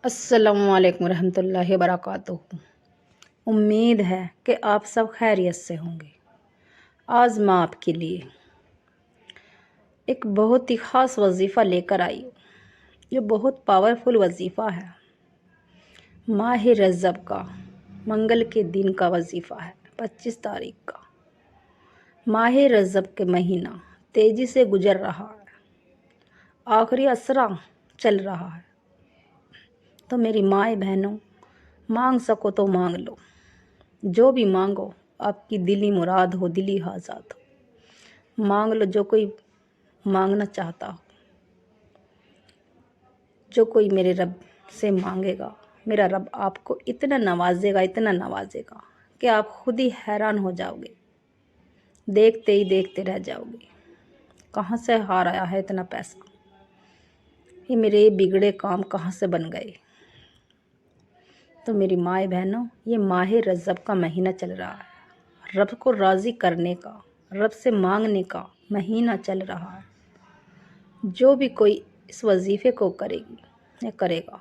السلام علیکم ورحمۃ اللہ وبرکاتہ۔ امید ہے کہ آپ سب خیریت سے ہوں گے۔ آج میں آپ کے لیے ایک بہت ہی خاص وظیفہ لے کر آئی ہوں۔ یہ بہت پاورفل وظیفہ ہے۔ ماہ رجب کا منگل کے دن کا وظیفہ ہے، 25 تاریخ کا۔ ماہ رجب کے مہینہ تیزی سے گزر رہا ہے، آخری عشرہ چل رہا ہے۔ تو میری مائیں بہنوں، مانگ سکو تو مانگ لو، جو بھی مانگو آپ کی دلی مراد ہو، دلی حاجات ہو، مانگ لو جو کوئی مانگنا چاہتا ہو۔ جو کوئی میرے رب سے مانگے گا، میرا رب آپ کو اتنا نوازے گا، اتنا نوازے گا کہ آپ خود ہی حیران ہو جاؤ گے، دیکھتے ہی دیکھتے رہ جاؤ گے کہاں سے ہار آیا ہے اتنا پیسہ، یہ میرے بگڑے کام کہاں سے بن گئے۔ تو میری مائیں بہنوں، یہ ماہ رجب کا مہینہ چل رہا ہے، رب کو راضی کرنے کا، رب سے مانگنے کا مہینہ چل رہا ہے۔ جو بھی کوئی اس وظیفے کو کرے گی یا کرے گا،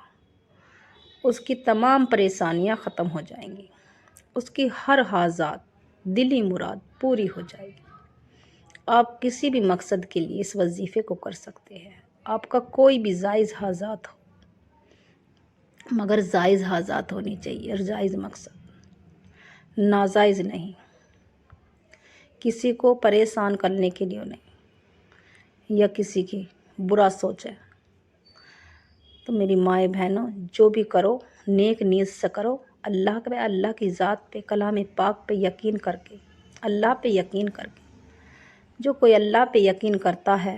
اس کی تمام پریشانیاں ختم ہو جائیں گی، اس کی ہر حاجات دلی مراد پوری ہو جائے گی۔ آپ کسی بھی مقصد کے لیے اس وظیفے کو کر سکتے ہیں۔ آپ کا کوئی بھی جائز حاجات ہو، مگر جائز حاجات ہونی چاہیے اور جائز مقصد، ناجائز نہیں، کسی کو پریشان کرنے کے لیے نہیں، یا کسی کی برا سوچے۔ تو میری مائیں بہنوں، جو بھی کرو نیک نیت سے کرو، اللہ کی ذات پہ، کلام پاک پہ یقین کر کے، اللہ پہ یقین کر کے۔ جو کوئی اللہ پہ یقین کرتا ہے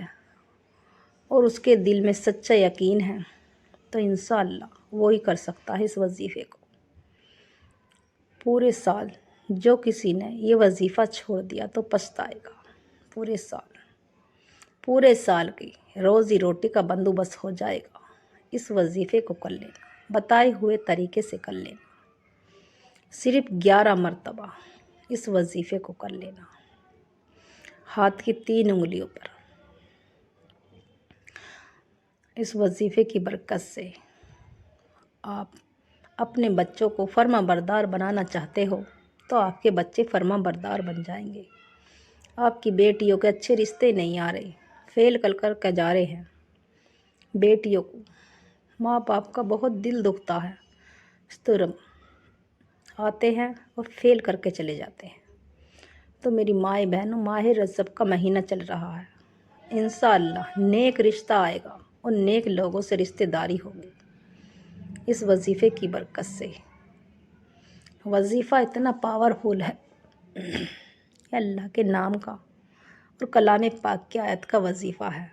اور اس کے دل میں سچا یقین ہے تو انشاءاللہ وہی کر سکتا ہے اس وظیفے کو۔ پورے سال جو کسی نے یہ وظیفہ چھوڑ دیا تو پچھتائے گا۔ پورے سال کی روزی روٹی کا بندوبست ہو جائے گا۔ اس وظیفے کو کر لینا، بتائے ہوئے طریقے سے کر لینا، صرف 11 مرتبہ اس وظیفے کو کر لینا، ہاتھ کی 3 انگلیوں پر۔ اس وظیفے کی برکت سے آپ اپنے بچوں کو فرما بردار بنانا چاہتے ہو تو آپ کے بچے فرما بردار بن جائیں گے۔ آپ کی بیٹیوں کے اچھے رشتے نہیں آ رہے، فیل کر کے جا رہے ہیں۔ بیٹیوں کو ماں باپ کا بہت دل دکھتا ہے، تو آتے ہیں اور فیل کر کے چلے جاتے ہیں۔ تو میری مائیں بہنوں، ماہ رجب کا مہینہ چل رہا ہے، انشاءاللہ نیک رشتہ آئے گا اور نیک لوگوں سے رشتہ داری ہوگی اس وظیفے کی برکت سے۔ وظیفہ اتنا پاورفل ہے، یہ اللہ کے نام کا اور کلام پاک کی آیت کا وظیفہ ہے۔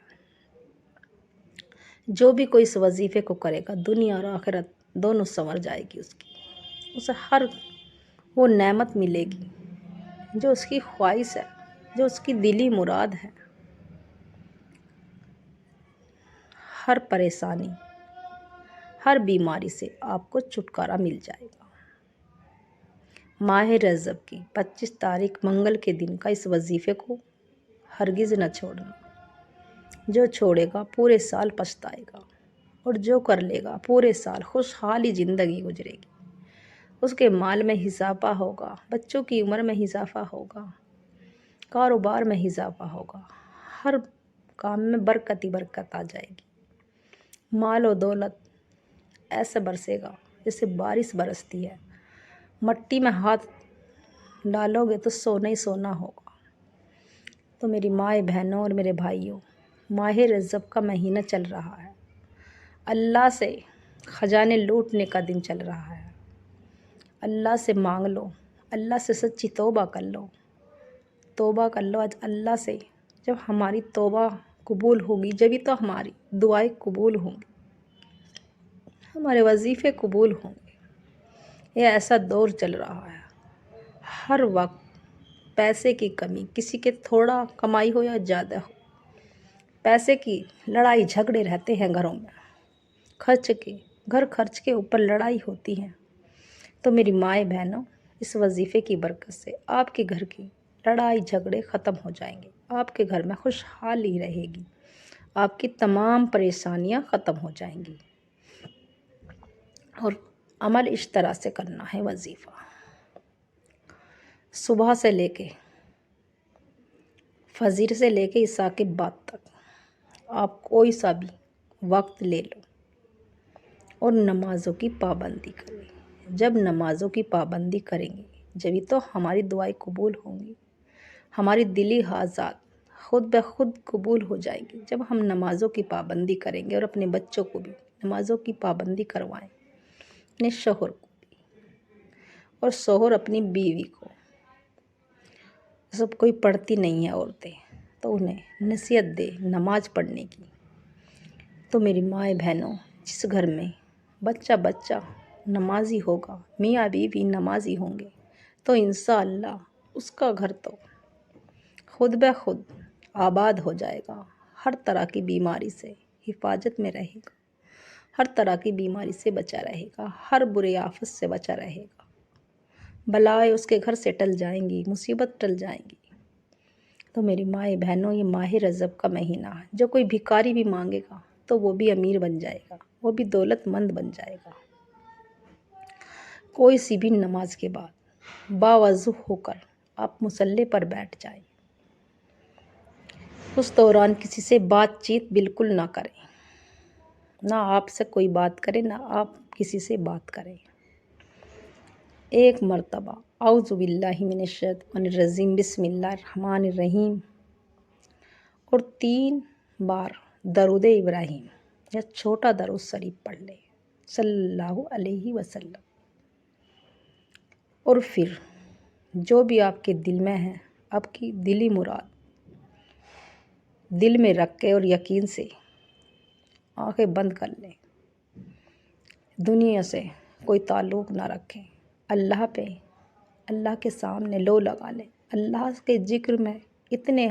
جو بھی کوئی اس وظیفے کو کرے گا، دنیا اور آخرت دونوں سنور جائے گی اس کی، اسے ہر وہ نعمت ملے گی جو اس کی خواہش ہے، جو اس کی دلی مراد ہے۔ ہر پریشانی، ہر بیماری سے آپ کو چھٹکارا مل جائے گا۔ ماہ رجب کی 25 تاریخ منگل کے دن کا اس وظیفے کو ہرگز نہ چھوڑنا۔ جو چھوڑے گا پورے سال پچھتائے گا، اور جو کر لے گا پورے سال خوشحالی زندگی گزرے گی۔ اس کے مال میں اضافہ ہوگا، بچوں کی عمر میں اضافہ ہوگا، کاروبار میں اضافہ ہوگا، ہر کام میں برکت ہی برکت آ جائے گی۔ مال و دولت ایسے برسے گا جیسے بارش برستی ہے، مٹی میں ہاتھ ڈالو گے تو سونا ہی سونا ہوگا۔ تو میری مائیں بہنوں اور میرے بھائیوں، ماہ رجب کا مہینہ چل رہا ہے، اللہ سے خزانے لوٹنے کا دن چل رہا ہے۔ اللہ سے مانگ لو، اللہ سے سچی توبہ کر لو، آج اللہ سے۔ جب ہماری توبہ قبول ہوگی جبھی تو ہماری دعائیں قبول ہوں گی، ہمارے وظیفے قبول ہوں گے۔ یہ ایسا دور چل رہا ہے، ہر وقت پیسے کی کمی، کسی کے تھوڑا کمائی ہو یا زیادہ ہو، پیسے کی لڑائی جھگڑے رہتے ہیں گھروں میں، گھر خرچ کے اوپر لڑائی ہوتی ہے۔ تو میری مائیں بہنوں، اس وظیفے کی برکت سے آپ کے گھر کی لڑائی جھگڑے ختم ہو جائیں گے، آپ کے گھر میں خوشحالی رہے گی، آپ کی تمام پریشانیاں ختم ہو جائیں گی۔ اور عمل اس طرح سے کرنا ہے وظیفہ، صبح سے لے کے فجر سے لے کے عشاء کے بعد تک آپ کوئی سا بھی وقت لے لو اور نمازوں کی پابندی کریں۔ جب نمازوں کی پابندی کریں گے جبھی تو ہماری دعائیں قبول ہوں گی، ہماری دلی حاجات خود بخود قبول ہو جائیں گی جب ہم نمازوں کی پابندی کریں گے، اور اپنے بچوں کو بھی نمازوں کی پابندی کروائیں، اپنے شوہر کو بھی، اور شوہر اپنی بیوی کو۔ سب کوئی پڑھتی نہیں ہیں عورتیں، تو انہیں نصیحت دے نماز پڑھنے کی۔ تو میری مائیں بہنوں، جس گھر میں بچہ نمازی ہوگا، میاں بیوی نمازی ہوں گے، تو انشاءاللہ اس کا گھر تو خود بخود آباد ہو جائے گا، ہر طرح کی بیماری سے حفاظت میں رہے گا، ہر طرح کی بیماری سے بچا رہے گا، ہر برے آفت سے بچا رہے گا، بلائیں اس کے گھر سے ٹل جائیں گی، مصیبت ٹل جائیں گی۔ تو میری مائیں بہنوں، یہ ماہ رجب کا مہینہ ہے، جو کوئی بھکاری بھی مانگے گا تو وہ بھی امیر بن جائے گا، وہ بھی دولت مند بن جائے گا۔ کوئی سی بھی نماز کے بعد باوضو ہو کر آپ مصلی پر بیٹھ جائیں، اس دوران کسی سے بات چیت بالکل نہ کریں، نہ آپ سے کوئی بات کرے نہ آپ کسی سے بات کریں۔ ایک مرتبہ اعوذ باللہ من الشیطان الرجیم بسم اللہ الرحمن الرحیم اور 3 بار درود ابراہیم یا چھوٹا درود شریف پڑھ لیں صلی اللہ علیہ وسلم، اور پھر جو بھی آپ کے دل میں ہے، آپ کی دلی مراد دل میں رکھ کے اور یقین سے آنکھیں بند کر لیں، دنیا سے کوئی تعلق نہ رکھیں، اللہ پہ اللہ کے سامنے لو لگا لیں، اللہ کے ذکر میں اتنے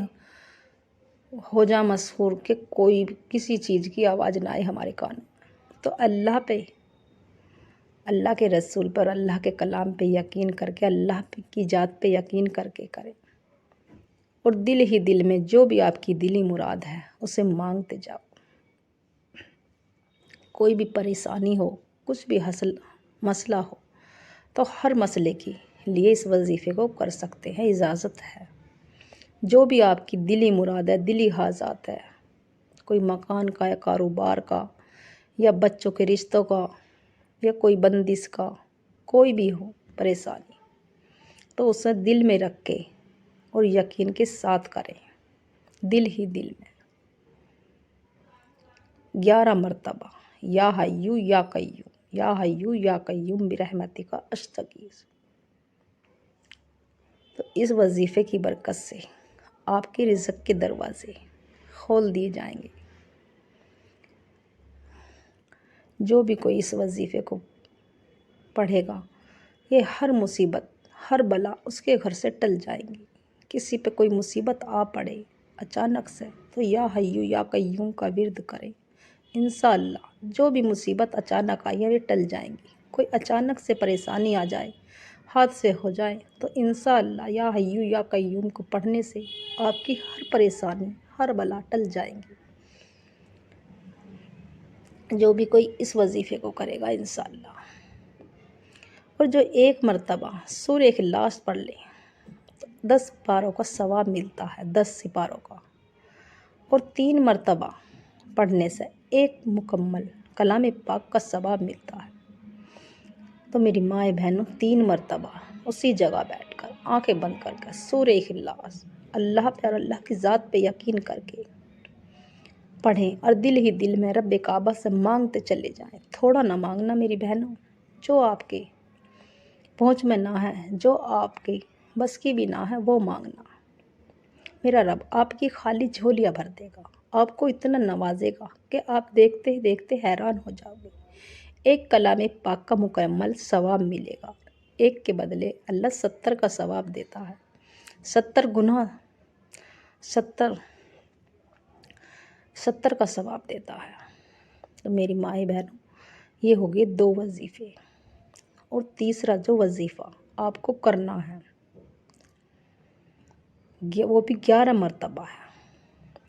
ہو جا مسحور کہ کوئی کسی چیز کی آواز نہ آئے ہمارے کانوں میں، تو اللہ پہ، اللہ کے رسول پر، اللہ کے کلام پہ یقین کر کے، اللہ کی ذات پہ یقین کر کے کریں، اور دل ہی دل میں جو بھی آپ کی دلی مراد ہے اسے مانگتے جاؤ۔ کوئی بھی پریشانی ہو، کچھ بھی مسئلہ ہو، تو ہر مسئلے کے لیے اس وظیفے کو کر سکتے ہیں، اجازت ہے۔ جو بھی آپ کی دلی مراد ہے، دلی حاجات ہے، کوئی مکان کا یا کاروبار کا یا بچوں کے رشتوں کا یا کوئی بندش کا، کوئی بھی ہو پریشانی، تو اسے دل میں رکھ کے اور یقین کے ساتھ کریں، دل ہی دل میں 11 مرتبہ یا حیو یا قیوم، یا حیو یا قیوم برحمتک استغیث۔ تو اس وظیفے کی برکت سے آپ کے رزق کے دروازے کھول دیے جائیں گے۔ جو بھی کوئی اس وظیفے کو پڑھے گا، یہ ہر مصیبت، ہر بلا اس کے گھر سے ٹل جائیں گی۔ کسی پہ کوئی مصیبت آ پڑے اچانک سے، تو یا حیو یا قیوم کا ورد کریں، انشاءاللہ جو بھی مصیبت اچانک آئی ہے یہ ٹل جائیں گی۔ کوئی اچانک سے پریشانی آ جائے، حادثے ہو جائیں، تو انشاءاللہ یا حیو یا قیوم کو پڑھنے سے آپ کی ہر پریشانی، ہر بلا ٹل جائیں گی۔ جو بھی کوئی اس وظیفے کو کرے گا انشاءاللہ، اور جو 1 مرتبہ سورہ اخلاص پڑھ لے تو 10 پاروں کا ثواب ملتا ہے، 10 سپاروں کا، اور 3 مرتبہ پڑھنے سے 1 مکمل کلام پاک کا ثواب ملتا ہے۔ تو میری مائیں بہنوں، 3 مرتبہ اسی جگہ بیٹھ کر آنکھیں بند کر کے سورہ اخلاص اللہ پہ اور اللہ کی ذات پہ یقین کر کے پڑھیں، اور دل ہی دل میں رب کعبہ سے مانگتے چلے جائیں۔ تھوڑا نہ مانگنا میری بہنوں، جو آپ کے پہنچ میں نہ ہے، جو آپ کی بس کی بھی نہ ہے، وہ مانگنا۔ میرا رب آپ کی خالی جھولیاں بھر دے گا، آپ کو اتنا نوازے گا کہ آپ دیکھتے ہی دیکھتے حیران ہو جاؤ گے۔ 1 کلام پاک کا مکمل ثواب ملے گا، 1 کے بدلے اللہ 70 کا ثواب دیتا ہے، 70 کا ثواب دیتا ہے۔ تو میری مائیں بہنوں، یہ ہو گئے 2 وظیفے، اور تیسرا جو وظیفہ آپ کو کرنا ہے وہ بھی 11 مرتبہ ہے،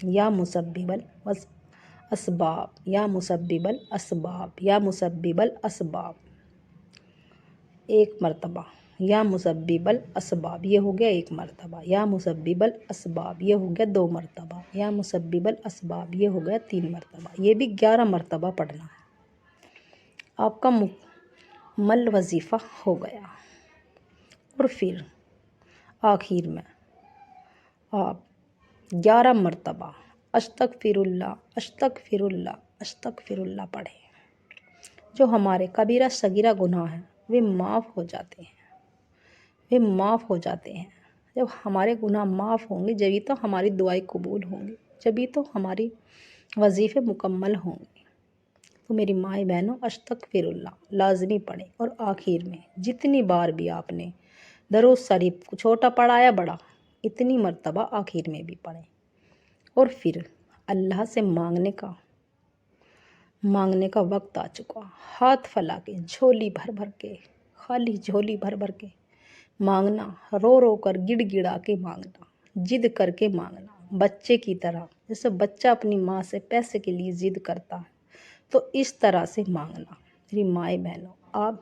یا مسبب الاسباب، یا مسبب الاسباب، یا مسبب الاسباب، ایک مرتبہ، یا مسبب الاسباب یہ ہو گیا ایک مرتبہ، یا مسبب الاسباب یہ ہو گیا 2 مرتبہ، یا مسبب الاسباب یہ ہو گیا 3 مرتبہ، یہ بھی 11 مرتبہ پڑھنا ہے۔ آپ کا مکمل وظیفہ ہو گیا۔ اور پھر آخر میں آپ 11 مرتبہ استغفر اللہ استغفر اللہ استغفر اللہ پڑھیں۔ جو ہمارے کبیرہ صغیرہ گناہ ہیں وہ معاف ہو جاتے ہیں، وہ معاف ہو جاتے ہیں۔ جب ہمارے گناہ معاف ہوں گے جبھی تو ہماری دعائیں قبول ہوں گی، جبھی تو ہماری وظیفے مکمل ہوں گے۔ تو میری مائیں بہنوں استغفر اللہ لازمی پڑھیں، اور آخر میں جتنی بار بھی آپ نے درود شریف چھوٹا پڑھا یا بڑا اتنی مرتبہ آخر میں بھی پڑھیں۔ اور پھر اللہ سے مانگنے کا وقت آ چکا، ہاتھ پھیلا کے جھولی بھر بھر کے، خالی جھولی بھر بھر کے مانگنا، رو رو کر گڑ گڑا کے مانگنا، ضد کر کے مانگنا، بچے کی طرح جیسے بچہ اپنی ماں سے پیسے کے لیے ضد کرتا ہے تو اس طرح سے مانگنا۔ میری مائیں بہنوں، آپ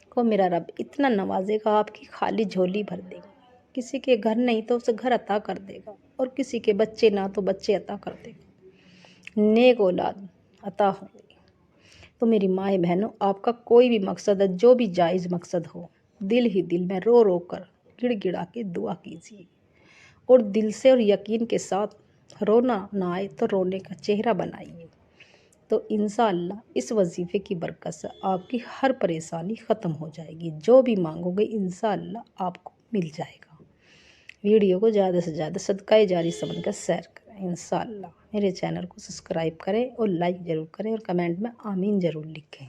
کو میرا رب اتنا نوازے گا، آپ کی خالی جھولی بھر دے گا۔ کسی کے گھر نہیں تو اسے گھر عطا کر دے گا، اور کسی کے بچے نہ تو بچے عطا کر دے گا، نیک اولاد عطا ہوں گی۔ تو میری مائیں بہنوں، آپ کا کوئی بھی مقصد ہے، جو بھی جائز مقصد ہو، دل ہی دل میں رو رو کر گڑ گڑا کے دعا کیجیے، اور دل سے اور یقین کے ساتھ رونا نہ آئے تو رونے کا چہرہ بنائیے۔ تو انشاءاللہ اس وظیفے کی برکت سے آپ کی ہر پریشانی ختم ہو جائے گی، جو بھی مانگو گے انشاءاللہ آپ کو مل جائے گا۔ ویڈیو کو زیادہ سے زیادہ صدقہ جاری سمجھ کر شیئر کریں انشاءاللہ۔ میرے چینل کو سبسکرائب کریں اور لائک ضرور کریں، اور کمنٹ میں آمین ضرور لکھیں۔